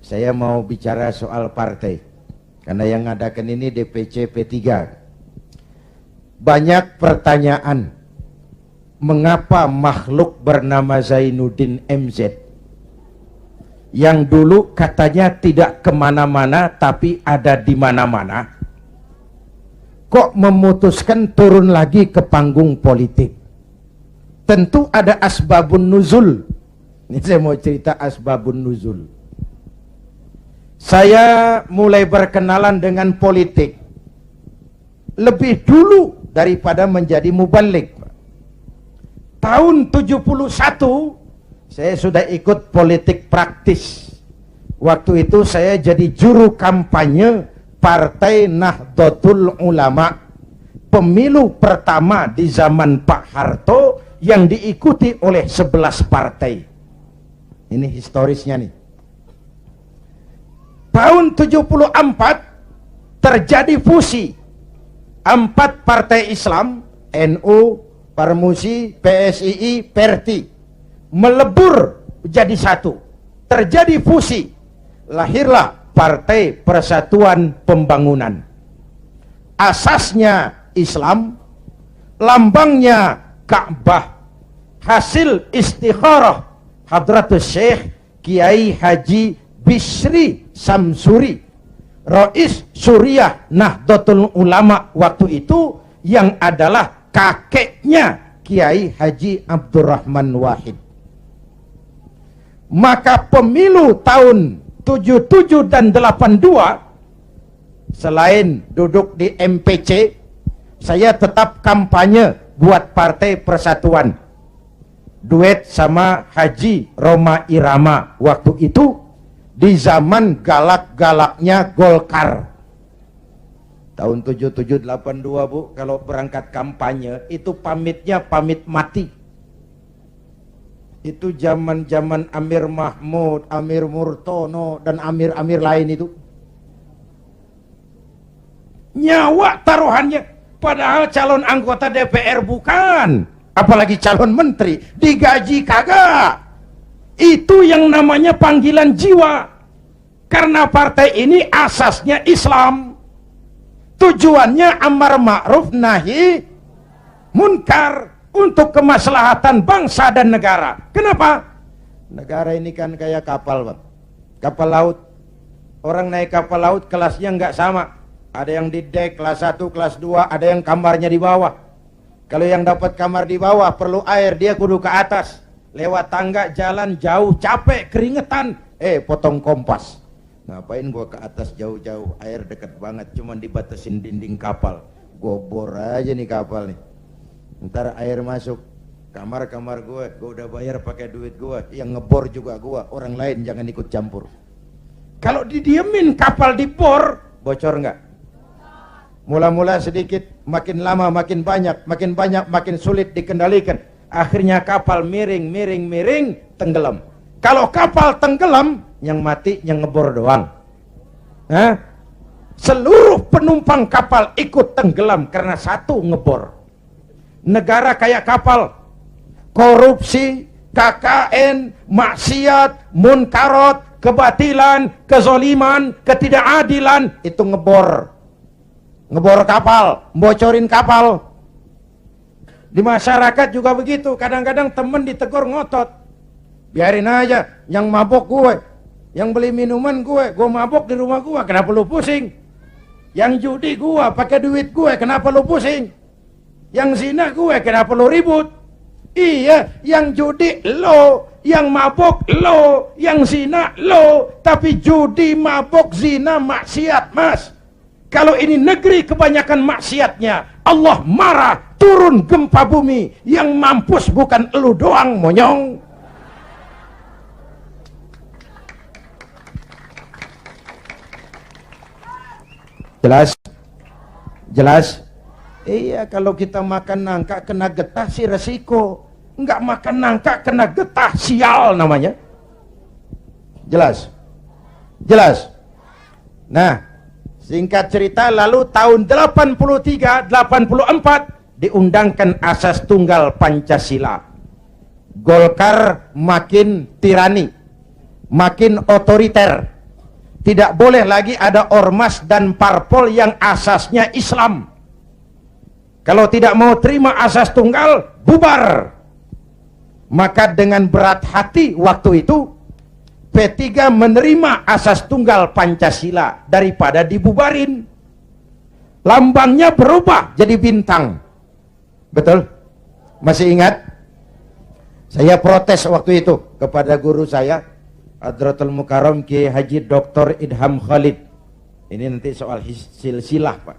Saya mau bicara soal partai. Karena yang ngadakan ini DPC P3. Banyak pertanyaan. Mengapa makhluk bernama Zainuddin MZ yang dulu katanya tidak kemana-mana tapi ada di mana-mana, kok memutuskan turun lagi ke panggung politik? Tentu ada asbabun nuzul. Ini saya mau cerita asbabun nuzul. Saya mulai berkenalan dengan politik lebih dulu daripada menjadi mubalik. Tahun 71 saya sudah ikut politik praktis. Waktu itu saya jadi juru kampanye Partai Nahdlatul Ulama. Pemilu pertama di zaman Pak Harto yang diikuti oleh 11 partai. Ini historisnya nih. Tahun 74 terjadi fusi 4 partai Islam, NU, Parmusi, PSII, Perti, melebur jadi satu. Terjadi fusi, lahirlah Partai Persatuan Pembangunan. Asasnya Islam, lambangnya Ka'bah, hasil istikharah Hadratus Syekh Kiai Haji Bisri Samsuri, Rais Suriah Nahdlatul Ulama waktu itu, yang adalah kakeknya Kiai Haji Abdurrahman Wahid. Maka pemilu tahun 77 dan 82, selain duduk di MPC, saya tetap kampanye buat Partai Persatuan. Duet sama Haji Roma Irama waktu itu di zaman galak-galaknya Golkar. Tahun 77-82 Bu, kalau berangkat kampanye itu pamitnya pamit mati. Itu zaman-zaman Amir Mahmud, Amir Murtono, dan amir-amir lain itu. Nyawa taruhannya. Padahal calon anggota DPR bukan. Apalagi calon menteri. Digaji kagak. Itu yang namanya panggilan jiwa. Karena partai ini asasnya Islam. Tujuannya amar ma'ruf nahi munkar. Untuk kemaslahatan bangsa dan negara. Kenapa? Negara ini kan kayak kapal, Bang. Kapal laut. Orang naik kapal laut kelasnya nggak sama. Ada yang di dek kelas 1, kelas 2, ada yang kamarnya di bawah. Kalau yang dapat kamar di bawah perlu air, dia kudu ke atas. Lewat tangga, jalan jauh, capek, keringetan. Potong kompas. Ngapain gua ke atas jauh-jauh? Air deket banget, cuman dibatasin dinding kapal. Gua bor aja nih kapal nih. Ntar air masuk kamar-kamar gue udah bayar pakai duit gue, yang ngebor juga gue, orang lain jangan ikut campur. Kalau didiemin kapal dibor, bocor nggak? Mula-mula sedikit, makin lama makin banyak, makin sulit dikendalikan. Akhirnya kapal miring, tenggelam. Kalau kapal tenggelam, yang mati yang ngebor doang. Seluruh penumpang kapal ikut tenggelam karena satu ngebor. Negara kayak kapal, korupsi, KKN, maksiat, munkarot, kebatilan, kezoliman, ketidakadilan, itu ngebor kapal, bocorin kapal. Di masyarakat juga begitu. Kadang-kadang temen ditegur ngotot, biarin aja, yang mabok gue, yang beli minuman gue mabok di rumah gue, kenapa lu pusing? Yang judi gue, pakai duit gue, kenapa lu pusing? Yang zina gue, kenapa lo ribut? Iya, yang judi lo, yang mabok lo, yang zina lo. Tapi judi, mabok, zina, maksiat, Mas. Kalau ini negeri kebanyakan maksiatnya, Allah marah, turun gempa bumi. Yang mampus bukan elu doang, monyong. Jelas? Jelas? Iya, kalau kita makan nangka kena getah sih resiko. Enggak makan nangka kena getah, sial namanya. Jelas? Jelas? Nah, singkat cerita, lalu tahun 83-84 diundangkan asas tunggal Pancasila. Golkar makin tirani, makin otoriter. Tidak boleh lagi ada ormas dan parpol yang asasnya Islam. Kalau tidak mau terima asas tunggal, bubar. Maka dengan berat hati waktu itu P3 menerima asas tunggal Pancasila daripada dibubarin. Lambangnya berubah jadi bintang. Betul? Masih ingat? Saya protes waktu itu kepada guru saya, Hadratul Mukarram Kiai Haji Dr. Idham Khalid. Ini nanti soal silsilah, Pak.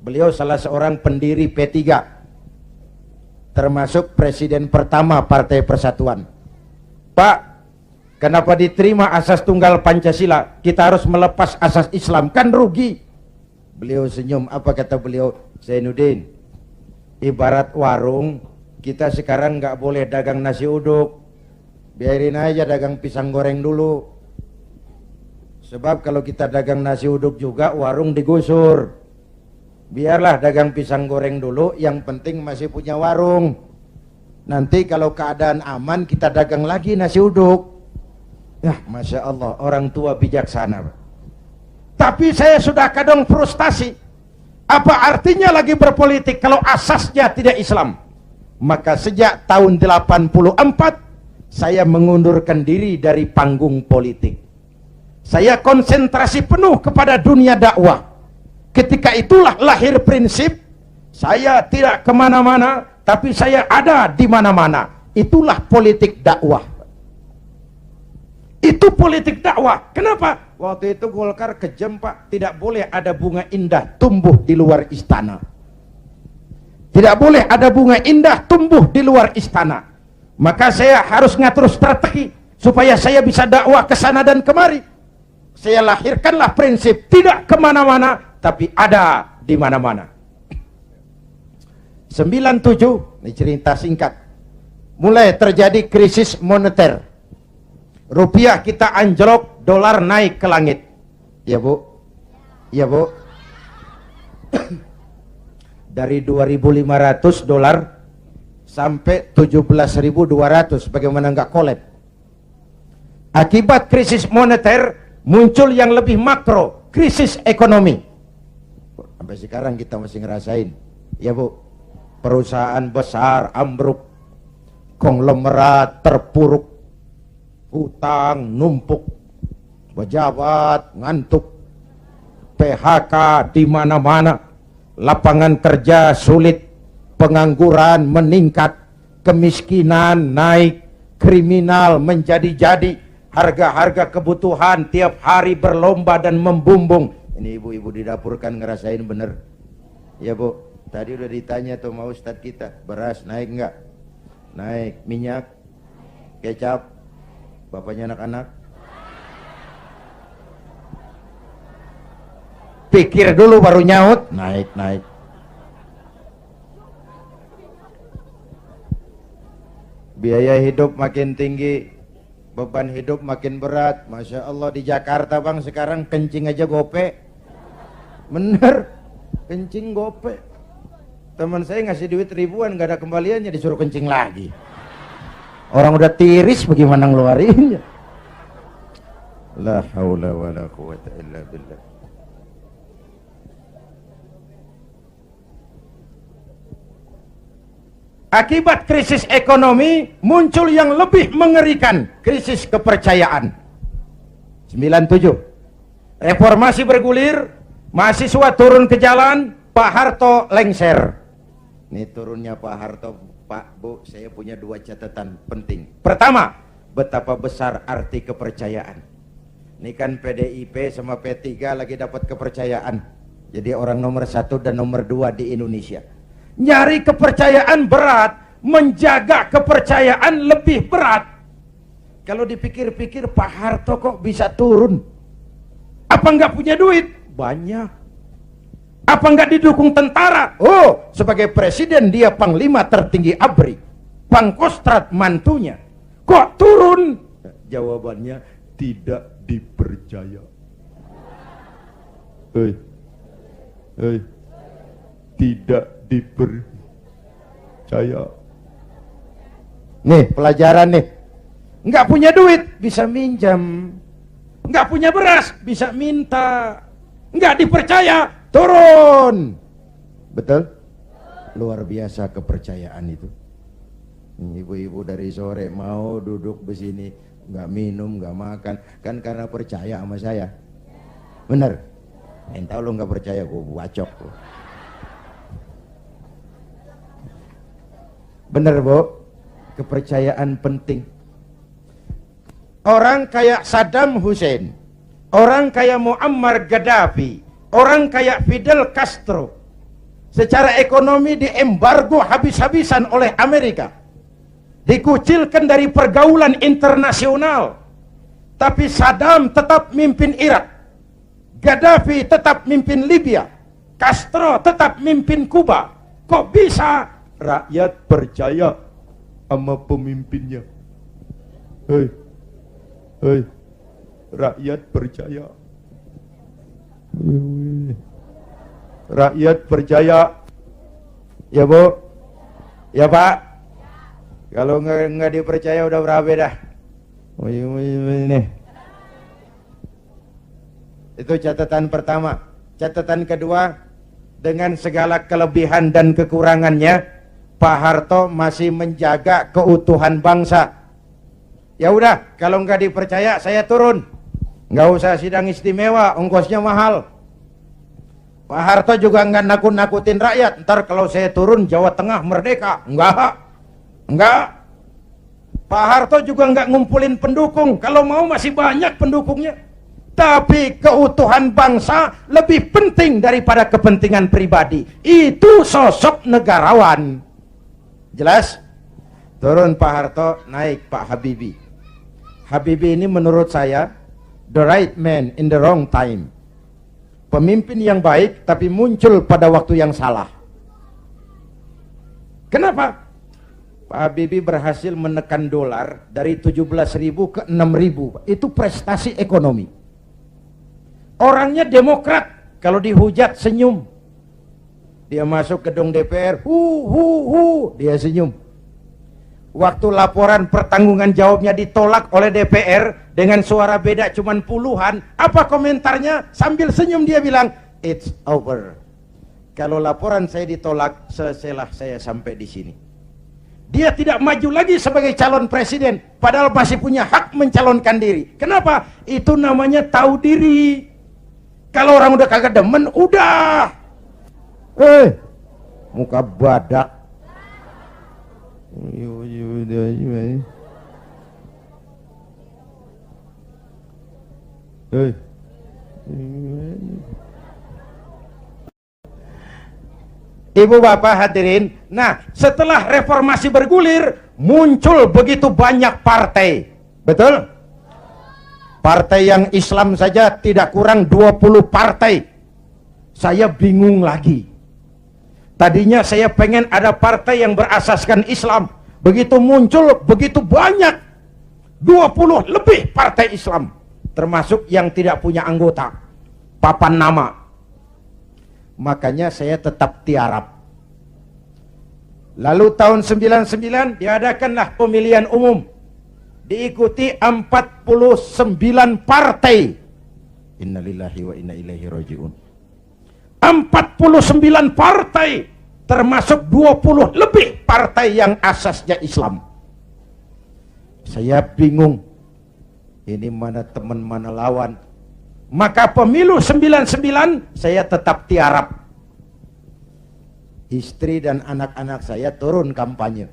Beliau salah seorang pendiri P3, termasuk presiden pertama Partai Persatuan. Pak, kenapa diterima asas tunggal Pancasila? Kita harus melepas asas Islam, kan rugi. Beliau senyum, apa kata beliau? Zainuddin, ibarat warung, kita sekarang nggak boleh dagang nasi uduk. Biarin aja dagang pisang goreng dulu. Sebab kalau kita dagang nasi uduk juga, warung digusur. Biarlah dagang pisang goreng dulu, yang penting masih punya warung. Nanti kalau keadaan aman, kita dagang lagi nasi uduk. Ya, Masya Allah, orang tua bijaksana. Tapi saya sudah kadang frustasi. Apa artinya lagi berpolitik kalau asasnya tidak Islam? Maka sejak tahun 84, saya mengundurkan diri dari panggung politik. Saya konsentrasi penuh kepada dunia dakwah. Ketika itulah lahir prinsip, saya tidak kemana-mana, tapi saya ada di mana-mana. Itulah politik dakwah. Itu politik dakwah. Kenapa? Waktu itu Golkar kejam, Pak. Tidak boleh ada bunga indah tumbuh di luar istana. Tidak boleh ada bunga indah tumbuh di luar istana. Maka saya harus ngatur strategi supaya saya bisa dakwah ke sana dan kemari. Saya lahirkanlah prinsip tidak kemana-mana, tapi ada di mana-mana. 97, ini cerita singkat. Mulai terjadi krisis moneter. Rupiah kita anjlok, dolar naik ke langit. Ya Bu? Ya Bu? Dari 2.500 dolar sampai 17.200, bagaimana nggak kolab? Akibat krisis moneter muncul yang lebih makro, krisis ekonomi. Sampai sekarang kita masih ngerasain, ya Bu. Perusahaan besar ambruk, konglomerat terpuruk, hutang numpuk, pejabat ngantuk, PHK di mana-mana, lapangan kerja sulit, pengangguran meningkat, kemiskinan naik, kriminal menjadi-jadi, harga-harga kebutuhan tiap hari berlomba dan membumbung. Ini ibu-ibu di dapur kan ngerasain bener. Ya Bu, tadi udah ditanya tuh mau Ustadz kita, beras naik enggak? Naik. Minyak, kecap, bapaknya anak-anak pikir dulu baru nyaut, naik. Biaya hidup makin tinggi, beban hidup makin berat. Masya Allah, di Jakarta Bang sekarang kencing aja gope. Bener, kencing gope. Teman saya ngasih duit ribuan, gak ada kembaliannya, disuruh kencing lagi. Orang udah tiris, bagaimana ngeluarinnya? La haula wa la quwata illa billah. Akibat krisis ekonomi muncul yang lebih mengerikan, krisis kepercayaan. 97, reformasi bergulir, mahasiswa turun ke jalan, Pak Harto lengser. Ini turunnya Pak Harto, Pak Bu, saya punya dua catatan penting. Pertama, betapa besar arti kepercayaan. Ini kan PDIP sama P3 lagi dapat kepercayaan, jadi orang nomor 1 dan nomor 2 di Indonesia. Nyari kepercayaan berat, menjaga kepercayaan lebih berat. Kalau dipikir-pikir, Pak Harto kok bisa turun? Apa nggak punya duit? Banyak. Apa nggak didukung tentara? Oh, sebagai presiden dia panglima tertinggi ABRI, Pangkostrat mantunya. Kok turun? Jawabannya tidak dipercaya. Tidak dipercaya. Nih pelajaran nih, nggak punya duit bisa minjam, nggak punya beras, bisa minta. Nggak dipercaya, turun. Betul? Luar biasa kepercayaan itu. Ibu-ibu dari sore mau duduk besini, nggak minum, nggak makan, kan karena percaya sama saya. Bener? Entah lo nggak percaya, gue bacok. Bener, Bu? Kepercayaan penting. Orang kayak Saddam Hussein, orang kayak Muammar Gaddafi, orang kayak Fidel Castro, secara ekonomi diembargo habis-habisan oleh Amerika, dikucilkan dari pergaulan internasional. Tapi Saddam tetap mimpin Irak, Gaddafi tetap mimpin Libya, Castro tetap mimpin Kuba. Kok bisa rakyat percaya sama pemimpinnya? Hei, hei, rakyat percaya. Rakyat percaya. Ya, Bu? Ya, Pak? Kalau nggak dipercaya udah berapa dah? Ini. Itu catatan pertama. Catatan kedua, dengan segala kelebihan dan kekurangannya, Pak Harto masih menjaga keutuhan bangsa. Ya udah, kalau nggak dipercaya saya turun. Nggak usah sidang istimewa, ongkosnya mahal. Pak Harto juga nggak nakut-nakutin rakyat. Ntar kalau saya turun Jawa Tengah merdeka. Enggak. Pak Harto juga nggak ngumpulin pendukung. Kalau mau masih banyak pendukungnya. Tapi keutuhan bangsa lebih penting daripada kepentingan pribadi. Itu sosok negarawan. Jelas? Turun Pak Harto, naik Pak Habibie. Habibie ini menurut saya the right man in the wrong time. Pemimpin yang baik tapi muncul pada waktu yang salah. Kenapa? Pak Habibie berhasil menekan dolar dari 17.000 ke 6.000. Itu prestasi ekonomi. Orangnya demokrat, kalau dihujat senyum. Dia masuk gedung DPR, dia senyum. Waktu laporan pertanggungan jawabnya ditolak oleh DPR dengan suara beda cuman puluhan, apa komentarnya? Sambil senyum dia bilang, it's over. Kalau laporan saya ditolak, selesailah saya sampai di sini. Dia tidak maju lagi sebagai calon presiden, padahal masih punya hak mencalonkan diri. Kenapa? Itu namanya tahu diri. Kalau orang udah kagak demen, udah. Muka badak. Ibu bapak hadirin, nah setelah reformasi bergulir, muncul begitu banyak partai. Betul? Partai yang Islam saja tidak kurang 20 partai. Saya bingung lagi. Tadinya saya pengen ada partai yang berasaskan Islam. Begitu muncul, begitu banyak. 20 lebih partai Islam. Termasuk yang tidak punya anggota. Papan nama. Makanya saya tetap tiarap. Lalu tahun 99 diadakanlah pemilihan umum. Diikuti 49 partai. Innalillahi wa inna ilaihi raji'un. 49 partai, termasuk 20 lebih partai yang asasnya Islam. Saya bingung. Ini mana teman, mana lawan. Maka pemilu 99 saya tetap tiarap. Istri dan anak-anak saya turun kampanye.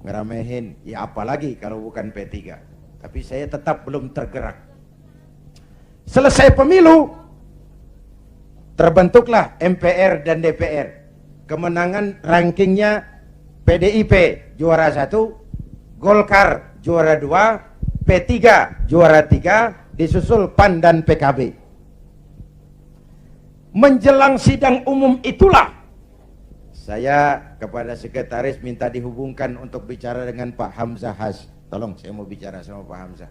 Ngeramehin, ya apalagi kalau bukan P3. Tapi saya tetap belum tergerak. Selesai pemilu, terbentuklah MPR dan DPR. Kemenangan rankingnya PDIP juara 1, Golkar juara 2, P3 juara 3, disusul PAN dan PKB. Menjelang sidang umum itulah saya kepada sekretaris minta dihubungkan untuk bicara dengan Pak Hamzah Has. Tolong, saya mau bicara sama Pak Hamzah.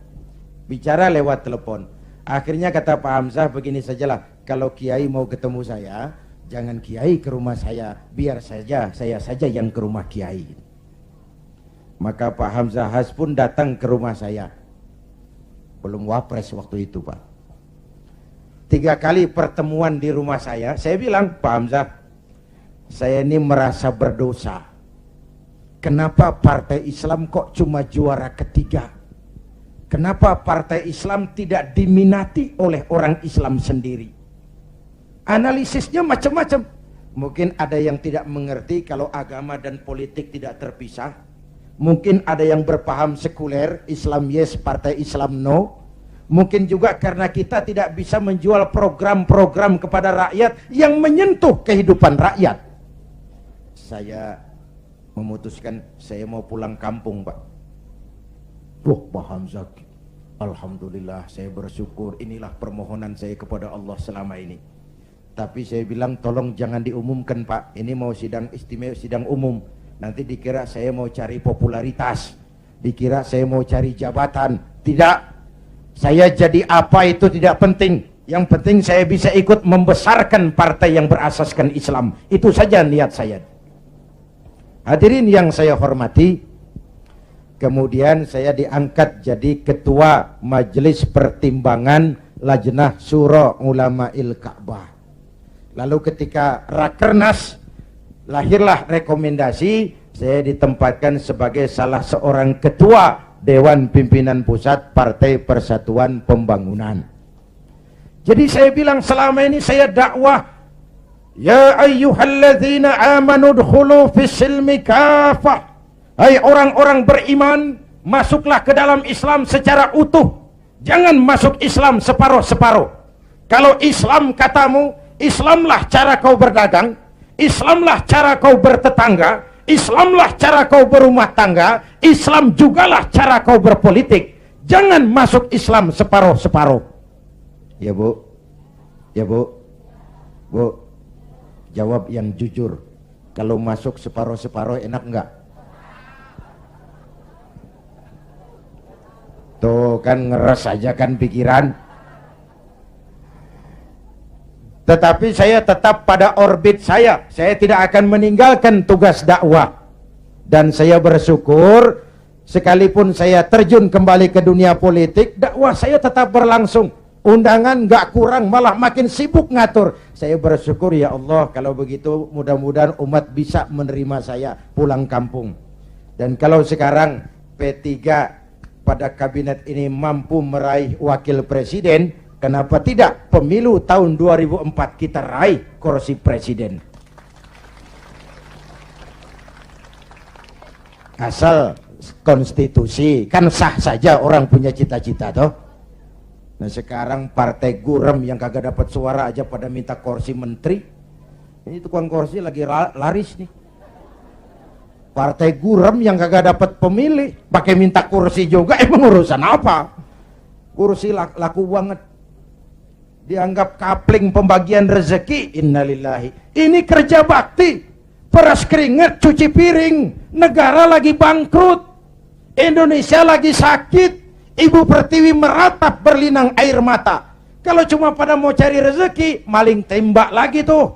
Bicara lewat telepon. Akhirnya kata Pak Hamzah, begini sajalah, kalau Kiai mau ketemu saya, jangan Kiai ke rumah saya, biar saja saya saja yang ke rumah Kiai. Maka Pak Hamzah Has pun datang ke rumah saya. belum wapres waktu itu, Pak. 3 kali pertemuan di rumah saya bilang, Pak Hamzah, saya ini merasa berdosa. Kenapa partai Islam kok cuma juara ketiga? Kenapa partai Islam tidak diminati oleh orang Islam sendiri? Analisisnya macam-macam. Mungkin ada yang tidak mengerti kalau agama dan politik tidak terpisah. Mungkin ada yang berpaham sekuler, Islam yes, partai Islam no. Mungkin juga karena kita tidak bisa menjual program-program kepada rakyat yang menyentuh kehidupan rakyat. Saya memutuskan saya mau pulang kampung, Pak. Pak Hamzah, alhamdulillah saya bersyukur, inilah permohonan saya kepada Allah selama ini. Tapi saya bilang tolong jangan diumumkan, Pak. Ini mau sidang istimewa, sidang umum. Nanti dikira saya mau cari popularitas, dikira saya mau cari jabatan. Tidak, saya jadi apa itu tidak penting. Yang penting saya bisa ikut membesarkan partai yang berasaskan Islam. Itu saja niat saya. Hadirin yang saya hormati, kemudian saya diangkat jadi ketua Majelis Pertimbangan Lajnah Syura Ulama'il Ka'bah. Lalu ketika Rakernas, lahirlah rekomendasi, saya ditempatkan sebagai salah seorang ketua Dewan Pimpinan Pusat Partai Persatuan Pembangunan. Jadi saya bilang selama ini saya dakwah, ya ayyuhalladzina amanu dkhulu fis silmi kafah. Hai orang-orang beriman, masuklah ke dalam Islam secara utuh. Jangan masuk Islam separuh-separuh. Kalau Islam katamu, Islamlah cara kau berdagang, Islamlah cara kau bertetangga, Islamlah cara kau berumah tangga, Islam jugalah cara kau berpolitik. Jangan masuk Islam separuh-separuh. Ya Bu, ya Bu, Bu, jawab yang jujur. Kalau masuk separuh-separuh enak enggak? Tuh kan ngeres aja kan pikiran. Tetapi saya tetap pada orbit saya tidak akan meninggalkan tugas dakwah. Dan saya bersyukur, sekalipun saya terjun kembali ke dunia politik, dakwah saya tetap berlangsung. Undangan gak kurang, malah makin sibuk ngatur. Saya bersyukur, ya Allah, kalau begitu mudah-mudahan umat bisa menerima saya pulang kampung. Dan kalau sekarang P3 pada kabinet ini mampu meraih wakil presiden, kenapa tidak pemilu tahun 2004 kita raih kursi presiden? Asal konstitusi, kan sah saja orang punya cita-cita toh. Nah sekarang partai gurem yang kagak dapat suara aja pada minta kursi menteri. Ini tukang kursi lagi laris nih. Partai gurem yang kagak dapat pemilih pakai minta kursi juga, emang urusan apa? Kursi laku banget. Dianggap kapling pembagian rezeki. Innalillahi. Ini kerja bakti, peras keringat, cuci piring. Negara lagi bangkrut, Indonesia lagi sakit, Ibu Pertiwi meratap berlinang air mata. Kalau cuma pada mau cari rezeki, maling tembak lagi tuh.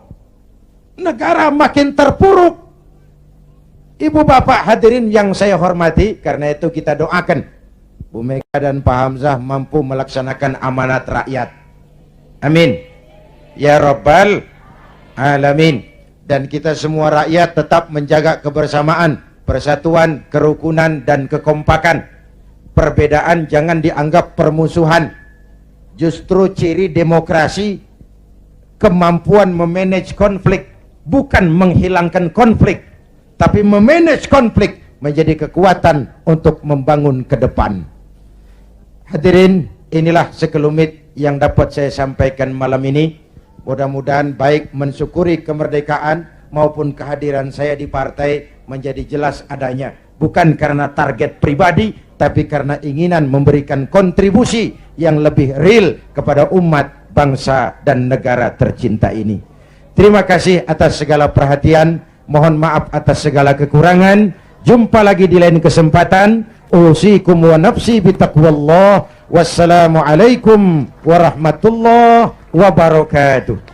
Negara makin terpuruk. Ibu bapak hadirin yang saya hormati, karena itu kita doakan Bu Mega dan Pak Hamzah mampu melaksanakan amanat rakyat. Amin ya Rabbal Alamin. Dan kita semua rakyat tetap menjaga kebersamaan, persatuan, kerukunan, dan kekompakan. Perbedaan jangan dianggap permusuhan. Justru ciri demokrasi kemampuan memanage konflik, bukan menghilangkan konflik, tapi memanage konflik menjadi kekuatan untuk membangun ke depan. Hadirin, inilah sekelumit yang dapat saya sampaikan malam ini. Mudah-mudahan baik mensyukuri kemerdekaan maupun kehadiran saya di partai menjadi jelas adanya. Bukan karena target pribadi, tapi karena inginan memberikan kontribusi yang lebih real kepada umat, bangsa, dan negara tercinta ini. Terima kasih atas segala perhatian. Mohon maaf atas segala kekurangan. Jumpa lagi di lain kesempatan. Usikum wa nafsi bitaqwallah. Wassalamualaikum warahmatullahi wabarakatuh.